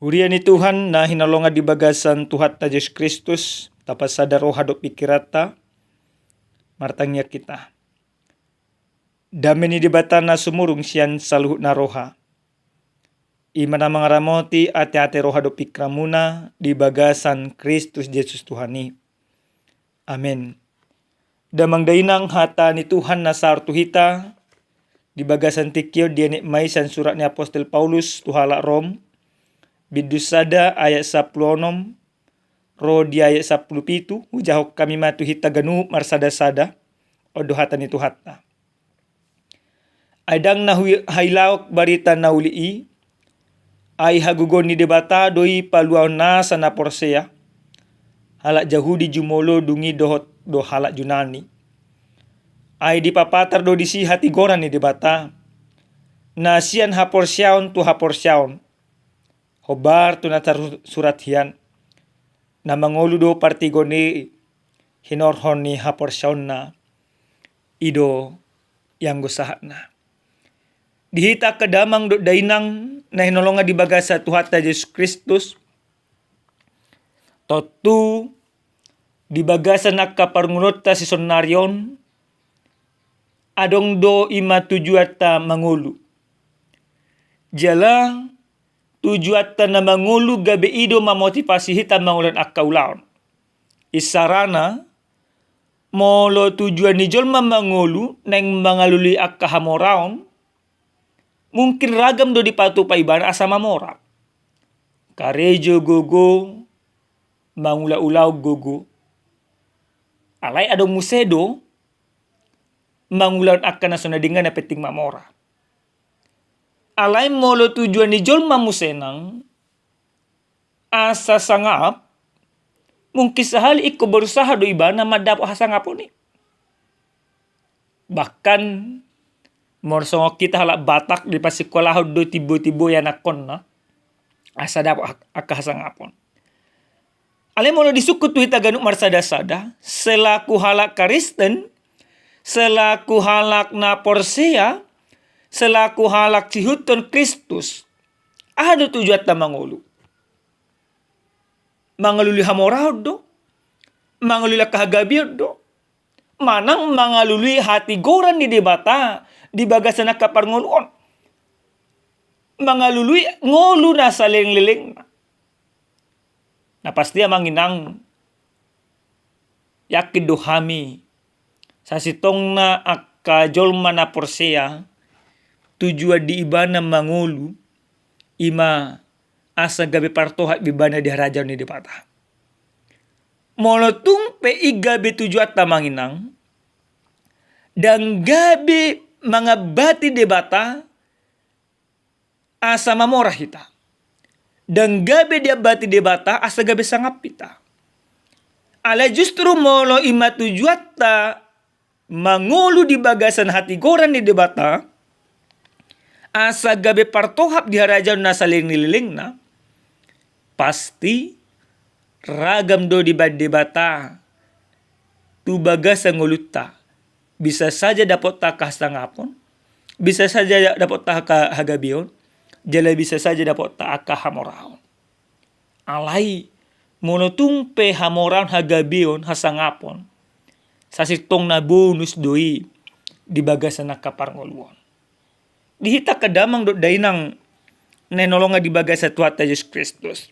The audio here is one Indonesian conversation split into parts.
Hurian ni Tuhan na hinalonga di bagasan Tuhan ta Yesus Kristus tapas sadar roha do pikirata martangnya kita. Dami ni debata na sumurung siyan saluhut na roha. Ima na mga ramoti ate-ate roha do pikramuna di bagasan Kristus Yesus Tuhan ni. Amen. Damang dainang hata ni Tuhan na sartuhita di bagasan tikyo dianik maisan surat ni Apostel Paulus tuhala Rom. Bidusada ayat 16 ro di ayat 17 hujahok kami matu hita ganu marsada-sada odo hata ni Tuhata. Adang na hailaok barita na ulii ay hagugon ni debata doi paluaw na sa naporsea halak Jahudi jumolo dungi do halak Junani. Ay dipapatar do disi hati goran ni debata na sian haporsyaon tu haporsyaon. Hobar tu natar surat hian na mangolu do partigoni hinorhon ni haporsyaon na ido yang gusahat na. Dihita kadamang do dainang na hinolonga di bagasa Tuhan ta Yesus Kristus. Totu di bagasa nakaparngunot ta si sonaryon adong do ima tujuat ta mangulu. Jala tujuat ta na mangulu gabi ido mamotivasi hita mangulan akaulaon. Isarana molo tujuan ni jolma mangulu neng mangaluli akahamoraon mungkin ragam do dipatu paibana asa mamora. Karejo gogo mangula ulau gogo. Alai adong musedo mangulaon akka na sunadingan na peting mamora. Alay molo tujuan ni jolma musenang asa sangap mungkin sahali iko berusaha do iba na madapo hasangapo ni. Bahkan morsongok kita halak batak di pasikulah do tibo-tibo yan akon na asa dapo akka hasangapon. Alay molo disukut tu ita ganuk marsada-sada selaku halak Kristen selaku halak na porsea selaku halak cihuton Kristus, ada tujuan ta mangulu. Mangaluli hamorahod do, mangaluli kahagabiod do, manang mangaluli hati goran ni debata, di bagasan na kaparngunuon. Mangaluli ngolu na sa liling na. Napasti manginang yakin do hami sa sitong na akajolma na porsea, tujuan di ibana mangulu ima asa gabi partohat bibana di harajaw ni depata. Molotung pe igabi tujuan tamanginang dan gabi mga bati debata asa mamorah hita. Dan gabi dia bati debata asa gabi sangap hita. Ala justru molo ima tujuan ta mangulu di bagasan hati goran ni debata asa gabe partohap di harajaw na saling nililing na pasti ragam do di debata tu bagas ang uluta bisa saja dapat tak kasangapon bisa saja dapat tak hagabion jala bisa saja dapat tak hamoraon alai monotung pe hamoraon hagabion hasangapon sasitong na bonus doi di bagasan na kaparngoluon. Dihita kadamang do dainang nenolonga di bagasa Tuhan ta Yesus Kristus.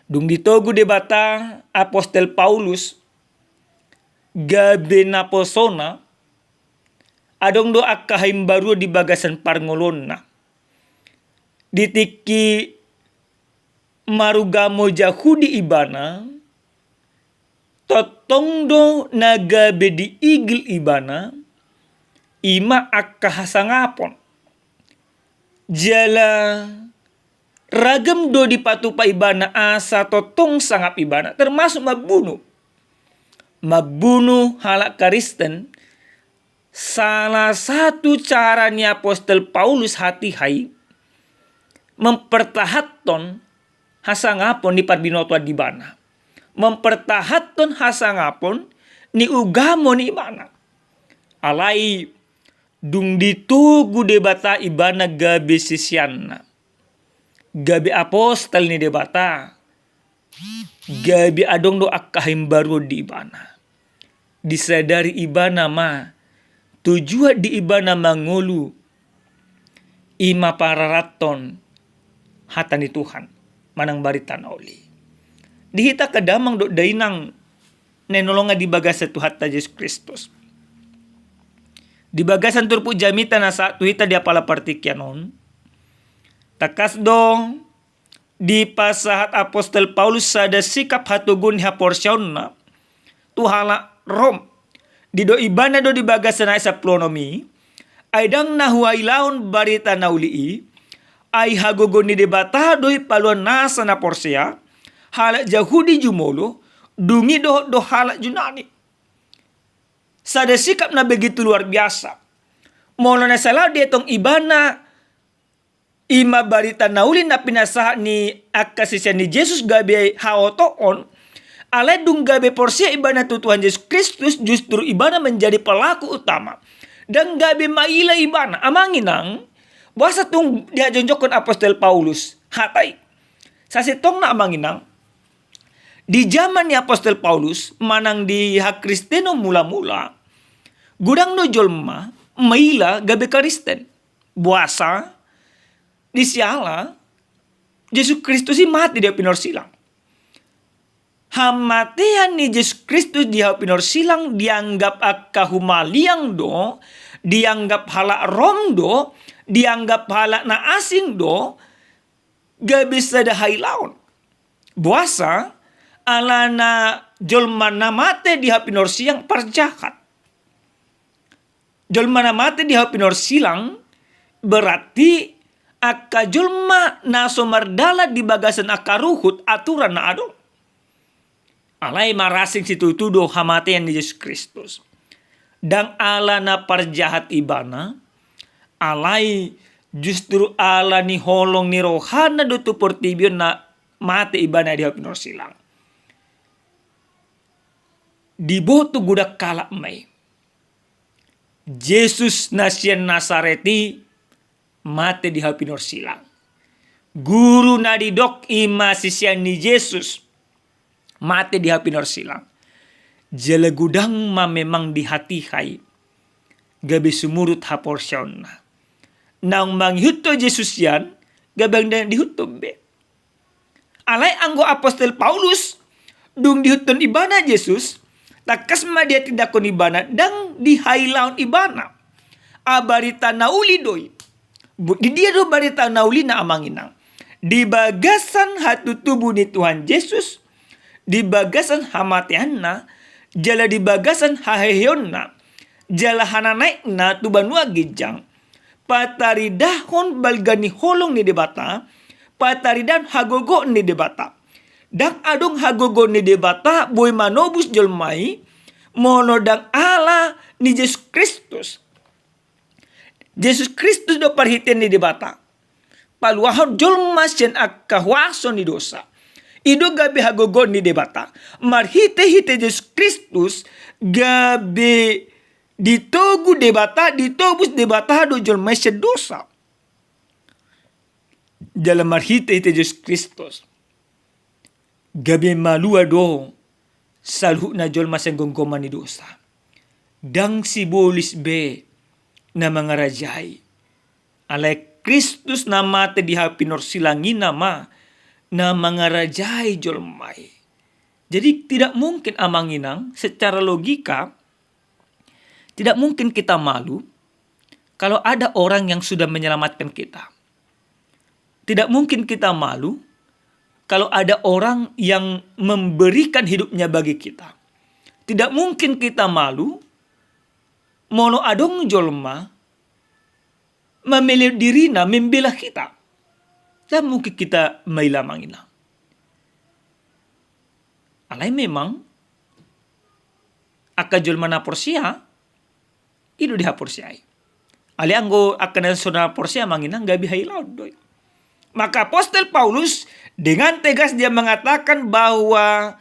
Dung ditogu debata Apostel Paulus gabe na posona adong do akahim baru di bagasan parngolon na. Ditiki marugamo Jahudi ibana totong do nagabe di igil ibana ima akka hasangapon. Jala ragam do dipatu pa ibana asa totong sangap ibana termasuk mabunuh. Mabunuh halak Kristen salah satu cara ni Apostel Paulus hati hai mempertahaton hasangapon di parbinoto di bana. Mempertahaton hasangapon ni ugamo ni ibana. Alai dung ditugu debata ibana gabe sisianna. Gabi apostel ni debata. Gabi adong do akkahim baru di ibana. Disadari ibana ma. Tujuan di ibana mangulu. Ima pararaton. Hatani Tuhan. Manang barita nauli. Dihita kadamang do dainang. Nenolonga di bagasa tu hatta Yesus Kristus. Di bagasan turpu jamita na sa tuhita dia pala partikyanon. Takas dong di pasahat apostol Paulus sada sikap hatugun ha porsyon na tuhala Rom. Di do ibana do di bagasan na sa plonomi ay dang nahuailaon barita naulii ay hagugun ni debata doy paluan nasa na porsya hala Yahudi jumolo dungi do hala junani. Sada sikap na begitu luar biasa. Molo na salah dia tong ibana ima barita naulin na pinasaha ni akasisya ni Jesus gabi haotoon. Alay dung gabi porsia ibana tu Tuhan Yesus Kristus justru ibana menjadi pelaku utama. Dan gabi maila ibana amanginang basa tung dia jonjokon apostol Paulus hatai. Sasitong na amanginang di zaman ni apostol Paulus manang di hak Kristeno mula-mula gudang no jolma maila gabi Kristen buasa di siala Yesus Kristus mati dia pinorsilang. Hamatian ni Yesus Kristus dia pinorsilang dianggap akahumaliang do, dianggap hala rom do, dianggap hala na asing do, gabi sada hailaon. Buasa ala na jolma na mate di pinorsilang parjahat. Jolma na mate di pinorsilang berarti akka jolma na somardala di bagasan akaruhut aturan na adong. Alay marasing situ tudo hamatian ni Yesus Kristus. Dang ala na parjahat ibana, alay justru ala ni holong ni rohana do tu portibyon na mate ibana di pinorsilang. Di boto gudak kalak may. Jesus nasyan Nasareti mate di pinorsilang. Guru na didok ima sisyan ni Jesus mate di pinorsilang. Jala gudang ma memang dihatihay gabi sumurut ha porsyon na. Nang manghuto Jesus yan gabang dan dihutom be. Alay anggo apostol Paulus dung dihuton ibana Jesus takas ma dia tindakon ibana dang dihailaon ibana. Barita nauli doy. Di dia do barita nauli na amanginang. Di bagasan hatu tubuh ni Tuhan Yesus, di bagasan hamatian na, jala di bagasan haheyon na, jala hananaik na tubanua gijang, pataridahon balgani holong ni debata, pataridan hagogo ni debata. Dang adong hagogo ni debata boy manobus jolmai, monodang ala ni Yesus Kristus. Yesus Kristus do parhiten ni debata. Paluahon jolma sien akahwaso ni dosa. Ido gabi hagogon ni debata. Marhite-hite Yesus Kristus gabi ditogu debata, ditobus debata do jolma sien dosa. Dalam marhite-hite Yesus Kristus. Gabi malua do salhu na jolma sien gonggoman ni dosa. Dang sibolis be na mga rajay. Alay Kristus na mate di pinorsilangin nama na mga rajay jolmay. Jadi tidak mungkin amanginang secara logika tidak mungkin kita malu kalau ada orang yang sudah menyelamatkan kita. Tidak mungkin kita malu kalau ada orang yang memberikan hidupnya bagi kita. Tidak mungkin kita malu mono adong jolma memilih dirina membela kita. Dan mungkin kita mailamangina. Alay memang aka jolma na porsia ido diha porsiai. Alay anggo akan sona porsia manginang gabi hailaw doy. Maka apostol Paulus dengan tegas dia mengatakan bahwa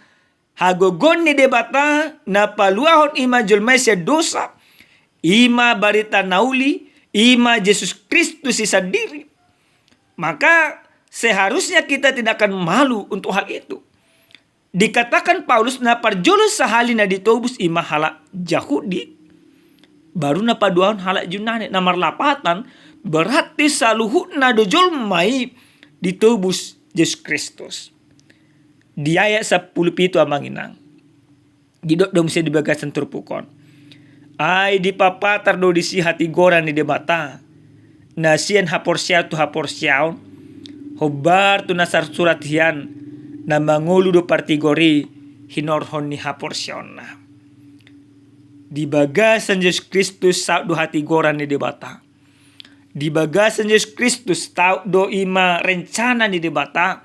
hagogon ni debata na paluahon ima jolma sia dosa ima barita nauli, ima Yesus Kristus isa diri. Maka Seharusnya kita tidak akan malu untuk hal itu. Dikatakan Paulus na parjolo sahali na ditobus ima hala Yahudi. Baru na paduahon hala Yunani na marlapatan berarti saluhut na dojol mai ditobus Yesus Kristus. Di ayat 10 itu amanginang. Gidok dong bisa dibagasan turpukon. Ay di papatar do di si hati goran ni debata. Nasian haporsiaw tu haporsiaw. Hobar tu nasar surat hian. Na mangulu do partigori hinorhon ni haporsiaw na. Di bagasan Yesus Kristus sa do hati goran ni debata. Di bagasan Yesus Kristus tau do ima rencana ni debata.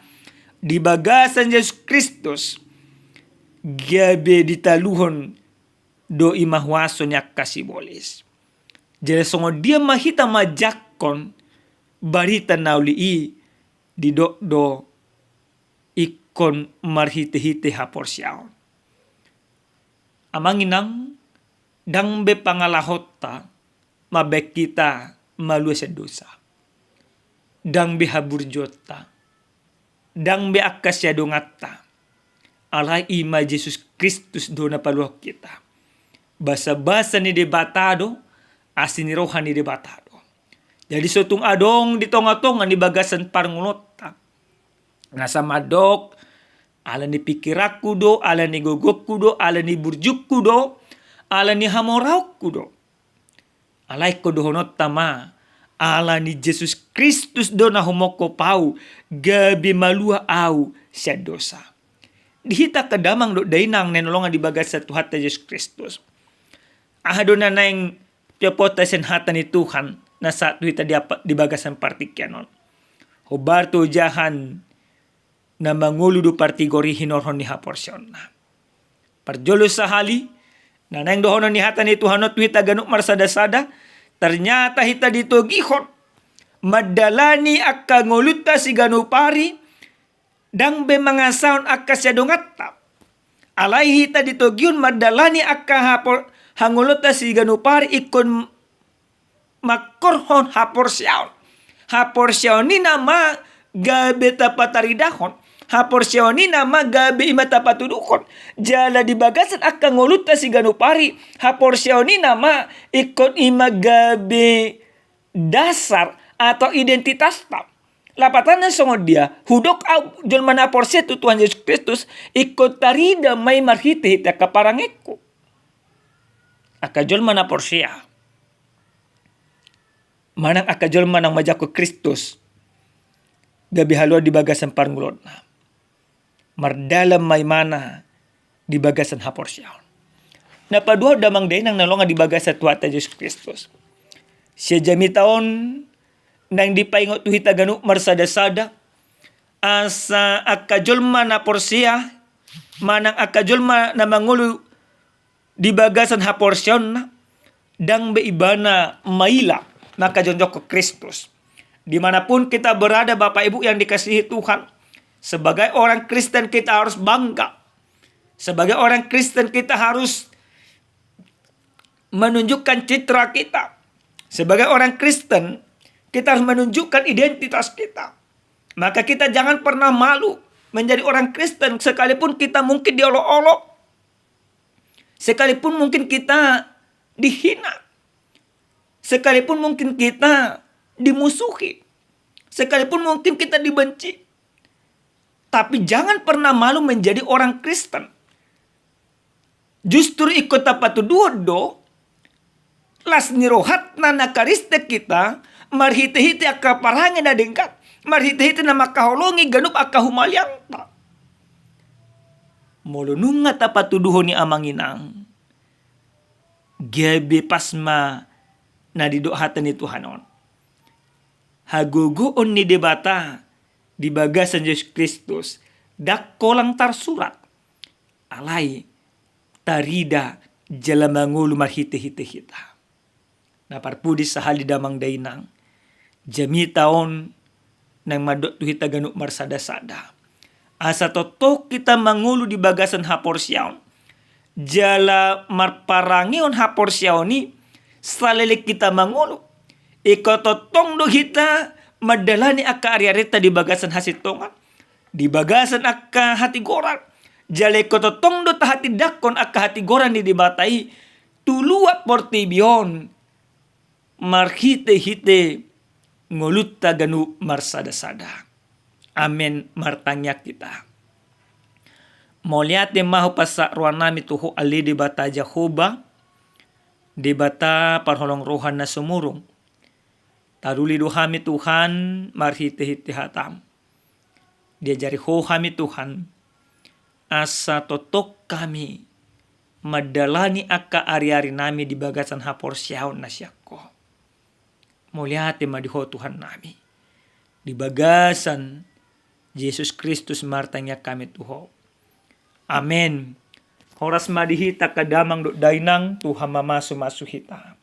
Di bagasan Yesus Kristus gabe ditaluhon do imahwaso niya kasibolis. Jadi songo dia mahita majakon barita nauli di do ikon marhite-hite haporsiaw. Amanginang dang be pangalahota mabek kita malu sa dosa. Dang be haburjota. Dang be akasya dongata. Alay ima Yesus Kristus do na paluak kita. Basa-basa ni debatado, asin ni rohan ni debatado. Jadi sotung adong di tonga-tonga ni bagasan parngulota. Nasa madok, ala ni pikiraku do, ala ni gogokku do, ala ni burjukku do, ala ni hamoraukku do. Alay ko dohonot tama, ala ni Yesus Kristus do na humoko pau, gabi malua au siya dosa. Dihita kadamang do dainang nenolongan di bagas sa Tuhan Yesus Kristus. Ahado na naing piapota senhata ni Tuhan na sa tuhita di bagasan partikyanon. Hubarto jahan na mangulo do partigori hinorhon ni haporsyon na. Parjolo sa hali na naing dohonon ni hata ni Tuhan no tuhita ganuk marsada-sada. Ternyata hita dito gihon. Madalani akka nguluta si ganupari. Dang be mga sound akka siya dongata. Alay hita dito gyun madalani akka hangulota si ganupari ikon makorhon haporsyaon. Haporsyaon ni nama gabe tapataridahon. Haporsyaon ni nama gabe imatapatudukon. Jala di bagasan akka nguluta si ganupari. Haporsyaon ni nama ikon imagabe dasar atau identitas tam. Lapatan na songod dia, hudok au jol mana porse tu Tuhan Yesus Kristus, ikot tarida may marhite hita kaparangeko. Aka jol mana porsia. Manang aka jol manang majako Kristus. Gabi halua di bagasan parngulod na. Mardalam may mana di bagasan haporsyaon. Napadua damang day nang nalonga di bagasan Tuhan Yesus Kristus. Siya jami taon nang dipaingot tuhita ganuk marsada-sada asa akajolma na porsiya manang akajolma na mangulu di bagasan haporsyon na dang beibana maila makajonjok ke Kristus. Dimanapun kita berada Bapak Ibu yang dikasihi Tuhan, sebagai orang Kristen kita harus bangga. Sebagai orang Kristen kita harus menunjukkan citra kita. Sebagai orang Kristen kita harus menunjukkan identitas kita. Maka kita jangan pernah malu menjadi orang Kristen sekalipun kita mungkin diolok-olok. Sekalipun mungkin kita dihina. Sekalipun mungkin kita dimusuhi. Sekalipun mungkin kita dibenci. Tapi jangan pernah malu menjadi orang Kristen. Justru ikut apa tu do las nirohat na nakariste kita marhite-hite akka parangin na dengkat. Marhite-hite na makaholongi ganup akka humalyanta. Molunungat apa tuduho ni amanginang. Gabi pasma na didohatan ni Tuhanon. Haguguon ni debata di bagasan Yesus Kristus. Dakkolang tarsurat. Alay tarida jala mangulu marhite-hite hita. Naparpudis sa halidamang dainang. Jami taon nang madot tuhita ganuk marsada-sada. Asa totok kita mangulu di bagasan haporsyaon. Jala marparangion haporsyaon ni salele kita mangulu. Iko totong do kita madalani akka ari-arita di bagasan hasitongan, di bagasan akka hati goran, jale kototong do ta hati dakon akka hati goran di dibatai, tuluat portibion, marhite-hite, ngolutta ganu marsada-sada. Amen martanya kita. Moliate mahu pasa ruanami tuho ali di bata Jehovah, di bata parholong rohan na sumurong. Taruli dohami Tuhan marhite-hite hatam. Diajari hohami Tuhan, asa totok kami madalani akka ari-ari nami di bagasan hapor siyaon na siyako. Moliate madiho Tuhan nami. Di bagasan Yesus Kristus martanya kami tuho. Amen. Horas madihita kadamang do dainang Tuhan mamasu-masuhita.